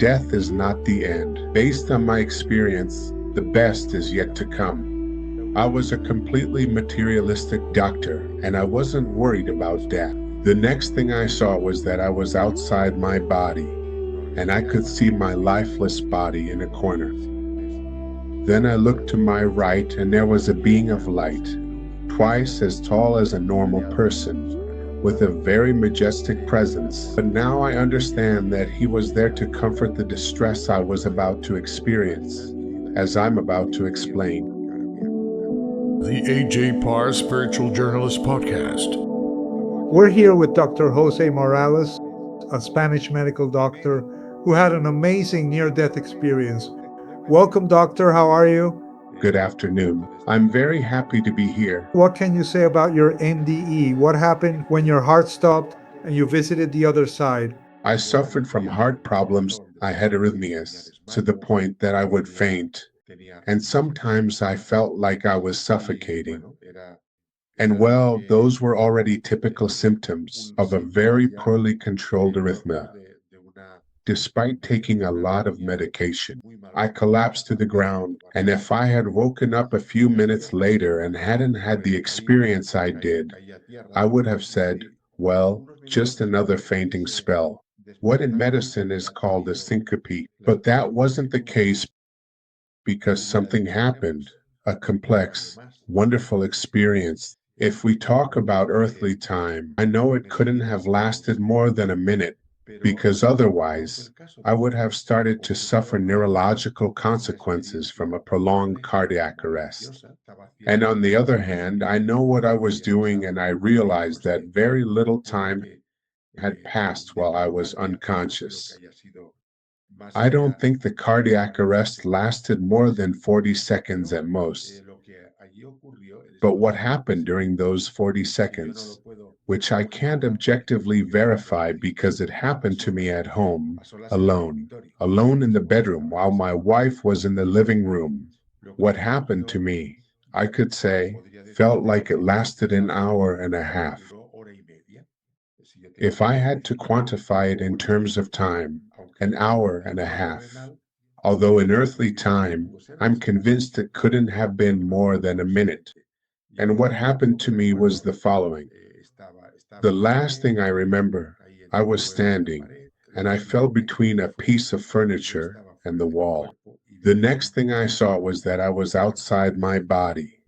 death is not the end. Based on my experience, the best is yet to come. I was a completely materialistic doctor, and I wasn't worried about death. The next thing I saw was that I was outside my body, and I could see my lifeless body in a corner. Then I looked to my right, and there was a being of light, twice as tall as a normal person, with a very majestic presence. But now I understand that he was there to comfort the distress I was about to experience, as I'm about to explain. The A.J. Parr Spiritual Journalist Podcast. We're here with Dr. José Morales, a Spanish medical doctor who had an amazing near-death experience. Welcome, doctor. How are you? Good afternoon. I'm very happy to be here. What can you say about your NDE? What happened when your heart stopped and you visited the other side? I suffered from heart problems. I had arrhythmias to the point that I would faint, and sometimes I felt like I was suffocating. And well, those were already typical symptoms of a very poorly controlled arrhythmia. Despite taking a lot of medication, I collapsed to the ground, and if I had woken up a few minutes later and hadn't had the experience I did, I would have said, well, just another fainting spell. What in medicine is called a syncope. But that wasn't the case because something happened, a complex, wonderful experience. If we talk about earthly time, I know it couldn't have lasted more than a minute, because otherwise I would have started to suffer neurological consequences from a prolonged cardiac arrest. And on the other hand, I know what I was doing, and I realized that very little time had passed while I was unconscious. I don't think the cardiac arrest lasted more than 40 seconds at most. But what happened during those 40 seconds, which I can't objectively verify because it happened to me at home, alone in the bedroom while my wife was in the living room. What happened to me, I could say, felt like it lasted an hour and a half. If I had to quantify it in terms of time, an hour and a half. Although in earthly time, I'm convinced it couldn't have been more than a minute. And what happened to me was the following. The last thing I remember, I was standing, and I fell between a piece of furniture and the wall. The next thing I saw was that I was outside my body,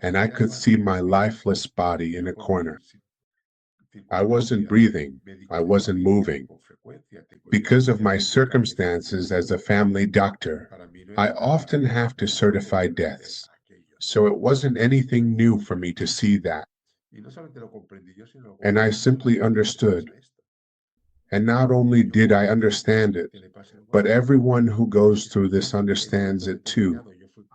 and I could see my lifeless body in a corner. I wasn't breathing, I wasn't moving. Because of my circumstances as a family doctor, I often have to certify deaths. So it wasn't anything new for me to see that. And I simply understood. And not only did I understand it, but everyone who goes through this understands it too.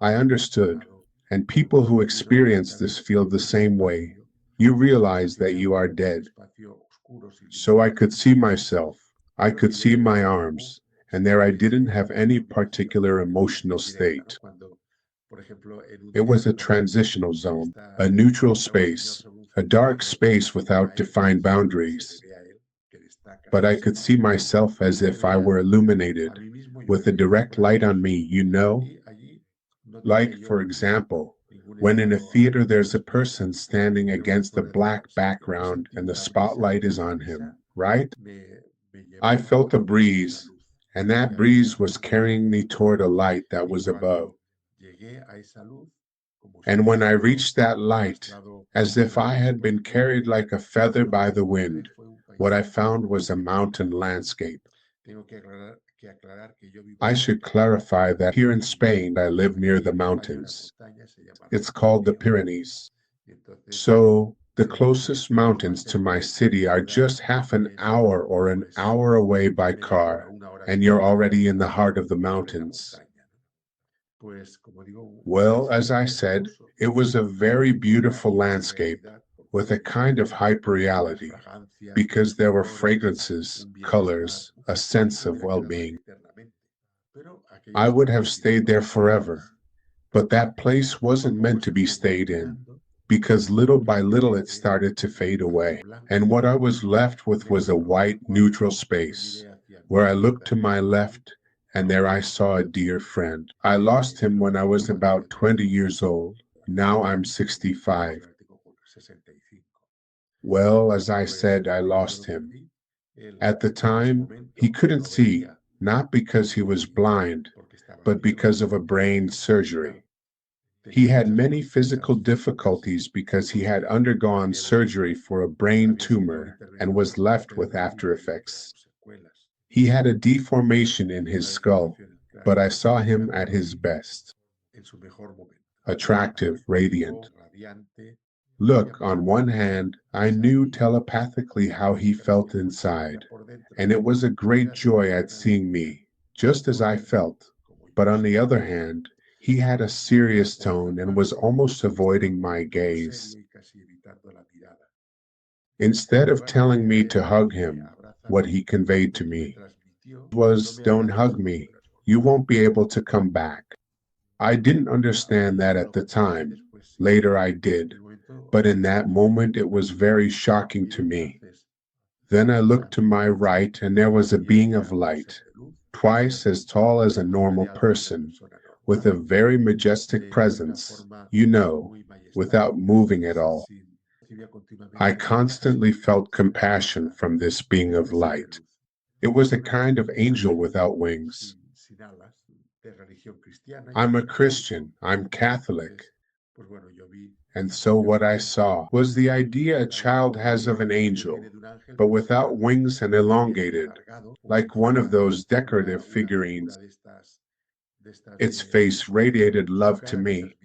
I understood, and people who experience this feel the same way. You realize that you are dead. So I could see myself, I could see my arms, and there I didn't have any particular emotional state. It was a transitional zone, a neutral space, a dark space without defined boundaries. But I could see myself as if I were illuminated, with a direct light on me, you know? Like, for example, when in a theater there's a person standing against a black background and the spotlight is on him, right? I felt a breeze, and that breeze was carrying me toward a light that was above. And when I reached that light, as if I had been carried like a feather by the wind, what I found was a mountain landscape. I should clarify that here in Spain, I live near the mountains. It's called the Pyrenees. So the closest mountains to my city are just half an hour or an hour away by car, and you're already in the heart of the mountains. Well, as I said, it was a very beautiful landscape with a kind of hyperreality, because there were fragrances, colors, a sense of well-being. I would have stayed there forever, but that place wasn't meant to be stayed in, because little by little it started to fade away, and what I was left with was a white, neutral space, where I looked to my left And there I saw a dear friend. I lost him when I was about 20 years old. Now I'm 65. Well, as I said, I lost him. At the time, he couldn't see, not because he was blind, but because of a brain surgery. He had many physical difficulties because he had undergone surgery for a brain tumor and was left with after effects. He had a deformation in his skull, but I saw him at his best, attractive, radiant. Look, on one hand, I knew telepathically how he felt inside, and it was a great joy at seeing me, just as I felt. But on the other hand, he had a serious tone and was almost avoiding my gaze. Instead of telling me to hug him, what he conveyed to me was, "Don't hug me. You won't be able to come back." I didn't understand that at the time. Later I did, but in that moment it was very shocking to me. Then I looked to my right, and there was a being of light, twice as tall as a normal person, with a very majestic presence, without moving at all. I constantly felt compassion from this being of light. It was a kind of angel without wings. I'm a Christian, I'm Catholic. And so what I saw was the idea a child has of an angel, but without wings and elongated, like one of those decorative figurines. Its face radiated love to me,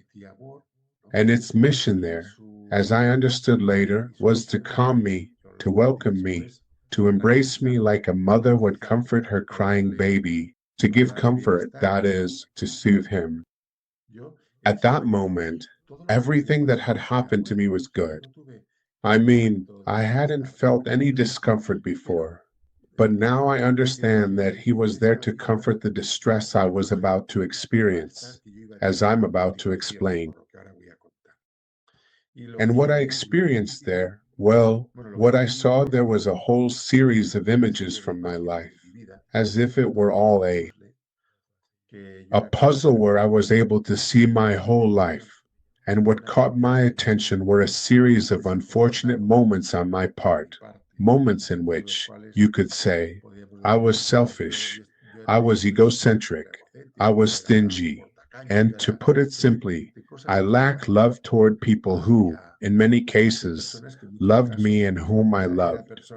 and its mission there, as I understood later, was to calm me, to welcome me, to embrace me like a mother would comfort her crying baby, to give comfort, that is, to soothe him. At that moment, everything that had happened to me was good. I mean, I hadn't felt any discomfort before, but now I understand that he was there to comfort the distress I was about to experience, as I'm about to explain. And what I experienced there, well, what I saw there was a whole series of images from my life, as if it were all a puzzle where I was able to see my whole life. And what caught my attention were a series of unfortunate moments on my part, moments in which, you could say, I was selfish, I was egocentric, I was stingy, and to put it simply, I lacked love toward people who, in many cases, loved me and whom I loved.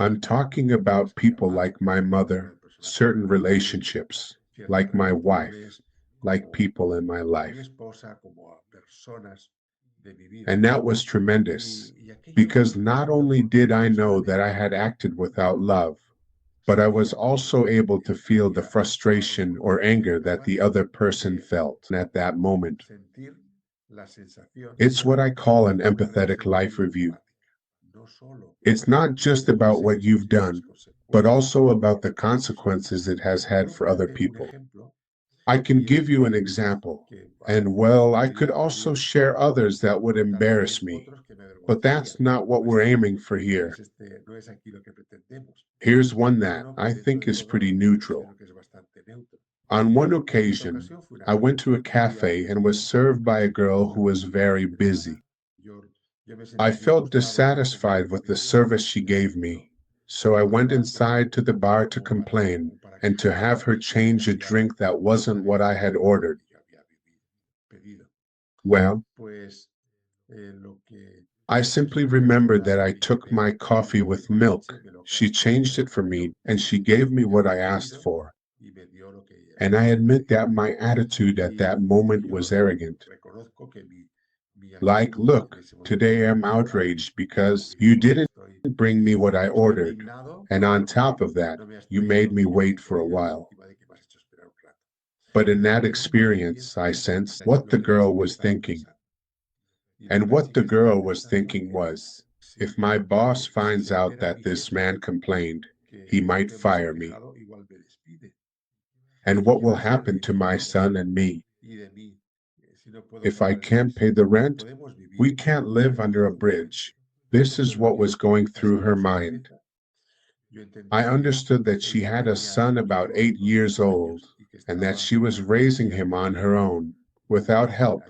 I'm talking about people like my mother, certain relationships, like my wife, like people in my life. And that was tremendous, because not only did I know that I had acted without love, but I was also able to feel the frustration or anger that the other person felt at that moment. It's what I call an empathetic life review. It's not just about what you've done, but also about the consequences it has had for other people. I can give you an example, and well, I could also share others that would embarrass me, but that's not what we're aiming for here. Here's one that I think is pretty neutral. On one occasion, I went to a cafe and was served by a girl who was very busy. I felt dissatisfied with the service she gave me, so I went inside to the bar to complain and to have her change a drink that wasn't what I had ordered. Well, I simply remembered that I took my coffee with milk. She changed it for me and she gave me what I asked for. And I admit that my attitude at that moment was arrogant. Like, look, today I'm outraged because you didn't bring me what I ordered. And on top of that, you made me wait for a while. But in that experience, I sensed what the girl was thinking. And what the girl was thinking was, if my boss finds out that this man complained, he might fire me. And what will happen to my son and me? If I can't pay the rent, we can't live under a bridge. This is what was going through her mind. I understood that she had a son about 8 years old and that she was raising him on her own, without help,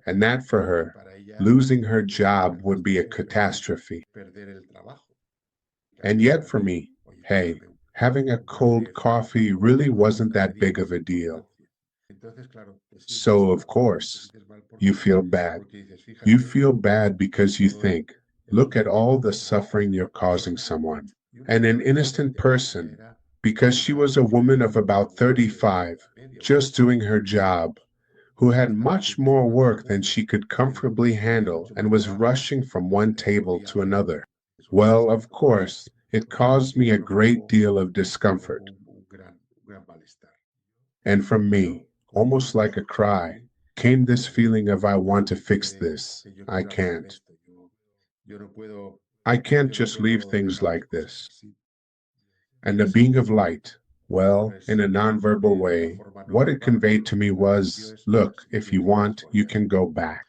and that for her, losing her job would be a catastrophe. And yet for me, hey, having a cold coffee really wasn't that big of a deal. So, of course, you feel bad. You feel bad because you think, look at all the suffering you're causing someone. And an innocent person, because she was a woman of about 35, just doing her job, who had much more work than she could comfortably handle and was rushing from one table to another. Well, of course, it caused me a great deal of discomfort. And from me, almost like a cry, came this feeling of I want to fix this. I can't. I can't just leave things like this. And the being of light, well, in a nonverbal way, what it conveyed to me was, look, if you want, you can go back.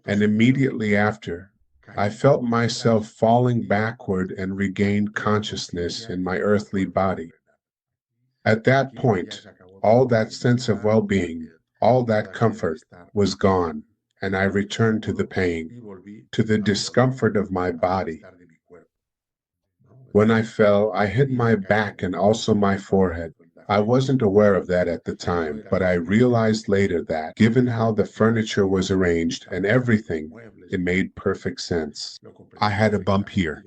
And immediately after, I felt myself falling backward and regained consciousness in my earthly body. At that point, all that sense of well-being, all that comfort was gone, and I returned to the pain, to the discomfort of my body. When I fell, I hit my back and also my forehead. I wasn't aware of that at the time, but I realized later that, given how the furniture was arranged and everything, it made perfect sense. I had a bump here.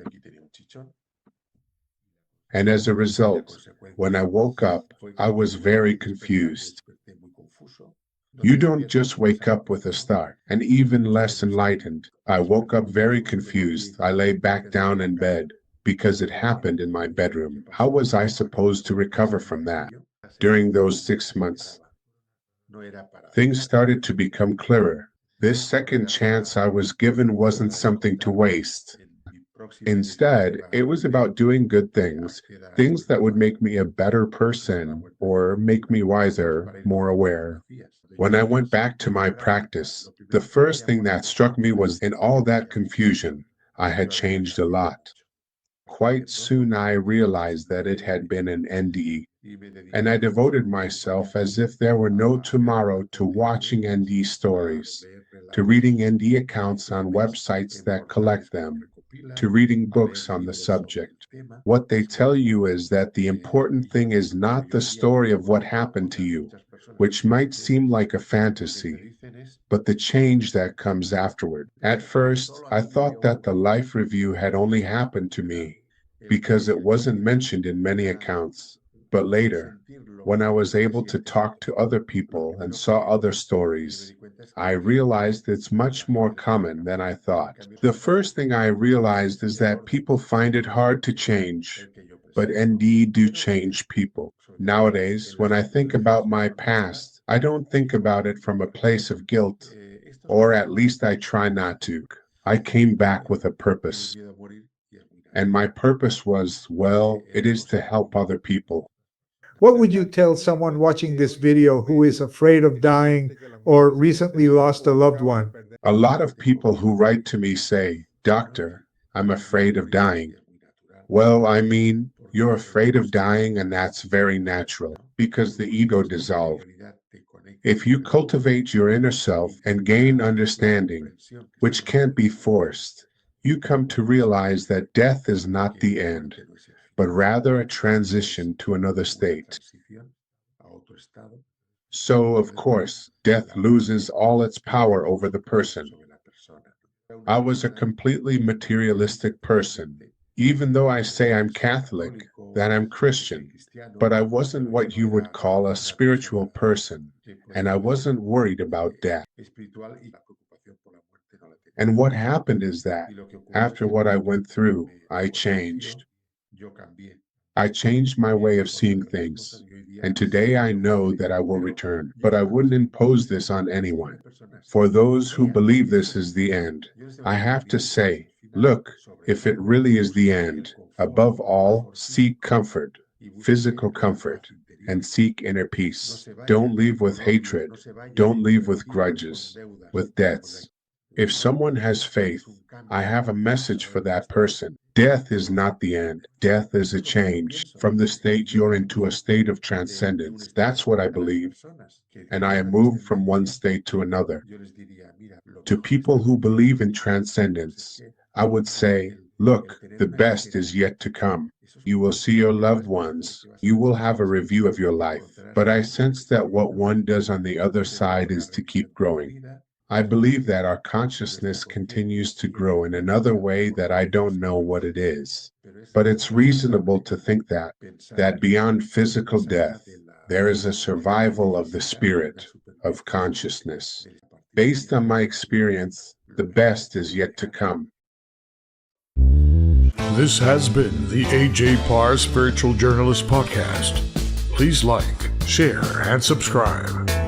And as a result, when I woke up, I was very confused. You don't just wake up with a start, and even less enlightened. I woke up very confused. I lay back down in bed because it happened in my bedroom. How was I supposed to recover from that? During those 6 months, things started to become clearer. This second chance I was given wasn't something to waste. Instead, it was about doing good things, things that would make me a better person or make me wiser, more aware. When I went back to my practice, the first thing that struck me was in all that confusion, I had changed a lot. Quite soon I realized that it had been an NDE, and I devoted myself as if there were no tomorrow to watching ND stories, to reading ND accounts on websites that collect them, to reading books on the subject. What they tell you is that the important thing is not the story of what happened to you, which might seem like a fantasy, but the change that comes afterward. At first, I thought that the life review had only happened to me because it wasn't mentioned in many accounts. But later, when I was able to talk to other people and saw other stories, I realized it's much more common than I thought. The first thing I realized is that people find it hard to change, but indeed do change people. Nowadays, when I think about my past, I don't think about it from a place of guilt, or at least I try not to. I came back with a purpose. And my purpose was, well, it is to help other people. What would you tell someone watching this video who is afraid of dying or recently lost a loved one? A lot of people who write to me say, Doctor, I'm afraid of dying. Well, I mean, you're afraid of dying, and that's very natural because the ego dissolved. If you cultivate your inner self and gain understanding, which can't be forced, you come to realize that death is not the end, but rather a transition to another state. So, of course, death loses all its power over the person. I was a completely materialistic person, even though I say I'm Catholic, that I'm Christian, but I wasn't what you would call a spiritual person, and I wasn't worried about death. And what happened is that, after what I went through, I changed. I changed my way of seeing things, and today I know that I will return, but I wouldn't impose this on anyone. For those who believe this is the end, I have to say, look, if it really is the end, above all, seek comfort, physical comfort, and seek inner peace. Don't leave with hatred. Don't leave with grudges, with debts. If someone has faith, I have a message for that person. Death is not the end. Death is a change from the state you're into a state of transcendence. That's what I believe. And I am moved from one state to another. To people who believe in transcendence, I would say, look, the best is yet to come. You will see your loved ones. You will have a review of your life. But I sense that what one does on the other side is to keep growing. I believe that our consciousness continues to grow in another way that I don't know what it is. But it's reasonable to think that beyond physical death, there is a survival of the spirit, of consciousness. Based on my experience, the best is yet to come. This has been the A.J. Parr Spiritual Journalist Podcast. Please like, share, and subscribe.